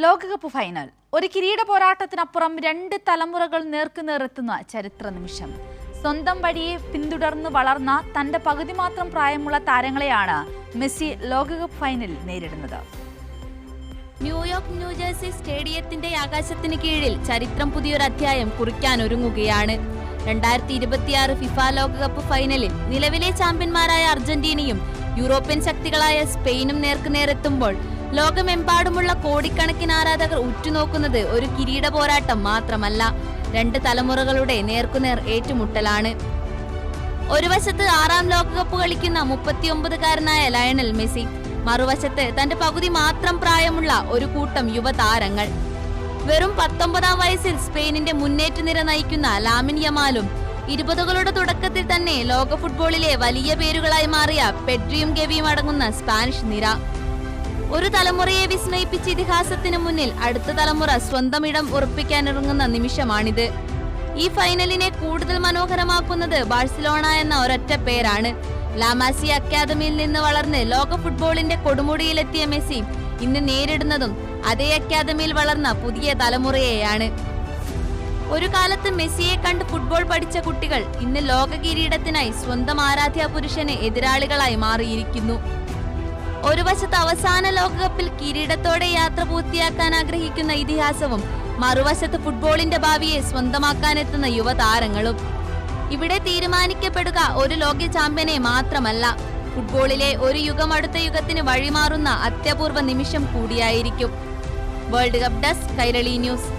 ലോകകപ്പ് ഫൈനൽ ഒരു കിരീട പോരാട്ടത്തിനപ്പുറം രണ്ട് തലമുറകൾ നേർക്കുനേറെത്തുന്ന ചരിത്ര നിമിഷം. സ്വന്തം വഴിയെ പിന്തുടർന്ന് വളർന്ന തന്റെ പകുതി മാത്രം പ്രായമുള്ള താരങ്ങളെയാണ് മെസ്സി ലോകകപ്പ് ഫൈനലിൽ നേരിടുന്നത്. ന്യൂയോർക്ക് ന്യൂജേഴ്സി സ്റ്റേഡിയത്തിന്റെ ആകാശത്തിന് കീഴിൽ ചരിത്രം പുതിയൊരു അധ്യായം കുറിക്കാനൊരുങ്ങുകയാണ്. 2026 ഫിഫ ലോകകപ്പ് ഫൈനലിൽ നിലവിലെ ചാമ്പ്യന്മാരായ അർജന്റീനയും യൂറോപ്യൻ ശക്തികളായ സ്പെയിനും നേർക്കുനേരെത്തുമ്പോൾ ലോകമെമ്പാടുമുള്ള കോടിക്കണക്കിന് ആരാധകർ ഉറ്റുനോക്കുന്നത് ഒരു കിരീട പോരാട്ടം മാത്രമല്ല, രണ്ട് തലമുറകളുടെ നേർക്കുനേർ ഏറ്റുമുട്ടലാണ്. ഒരു വശത്ത് 6ാം ലോകകപ്പ് കളിക്കുന്ന 39-കാരനായ ലയണൽ മെസ്സി, മറുവശത്ത് തന്റെ പകുതി മാത്രം പ്രായമുള്ള ഒരു കൂട്ടം യുവതാരങ്ങൾ. വെറും 19ാം വയസ്സിൽ സ്പെയിനിന്റെ മുന്നേറ്റ നിര നയിക്കുന്ന ലാമിൻ യമാലും 20കളുടെ തുടക്കത്തിൽ തന്നെ ലോക ഫുട്ബോളിലെ വലിയ പേരുകളായി മാറിയ പെഡ്രിയും ഗവിയും അടങ്ങുന്ന സ്പാനിഷ് നിര. ഒരു തലമുറയെ വിസ്മയിപ്പിച്ച ഇതിഹാസത്തിന് മുന്നിൽ അടുത്ത തലമുറ സ്വന്തം ഇടം ഉറപ്പിക്കാനിറങ്ങുന്ന നിമിഷമാണിത്. ഈ ഫൈനലിനെ കൂടുതൽ മനോഹരമാക്കുന്നത് ബാഴ്സലോണ എന്ന ഒരൊറ്റ പേരാണ്. ലാമാസി അക്കാദമിയിൽ നിന്ന് വളർന്ന് ലോക ഫുട്ബോളിന്റെ കൊടുമുടിയിലെത്തിയ മെസ്സി ഇന്ന് നേരിടുന്നതും അതേ അക്കാദമിയിൽ വളർന്ന പുതിയ തലമുറയെയാണ്. ഒരു കാലത്ത് മെസ്സിയെ കണ്ട് ഫുട്ബോൾ പഠിച്ച കുട്ടികൾ ഇന്ന് ലോക കിരീടത്തിനായി സ്വന്തം ആരാധ്യ പുരുഷന് എതിരാളികളായി മാറിയിരിക്കുന്നു. ഒരു വശത്ത് അവസാന ലോകകപ്പിൽ കിരീടത്തോടെ യാത്ര പൂർത്തിയാക്കാൻ ആഗ്രഹിക്കുന്ന ഇതിഹാസവും, മറുവശത്ത് ഫുട്ബോളിന്റെ ഭാവിയെ സ്വന്തമാക്കാനെത്തുന്ന യുവതാരങ്ങളും. ഇവിടെ തീരുമാനിക്കപ്പെടുക ഒരു ലോക ചാമ്പ്യനെ മാത്രമല്ല, ഫുട്ബോളിലെ ഒരു യുഗം അടുത്ത യുഗത്തിന് വഴിമാറുന്ന അത്യപൂർവ നിമിഷം കൂടിയായിരിക്കും. World cup desk, Kairali news.